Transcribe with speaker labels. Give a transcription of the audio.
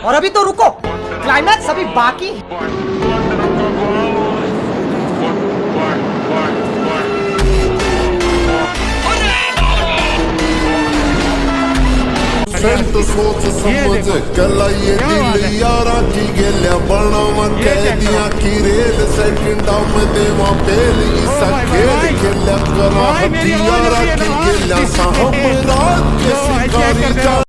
Speaker 1: और अभी तो रुको, क्लाइमैक्स अभी बाकी।
Speaker 2: तो सोच समझ कला ये दिल यारा की गेल्या बनावा कैदियां की रेल सेकंडा में देवा पेल इसा खेल खेल्या करा हथियारा की गेल्या सा हम रात के शिकारी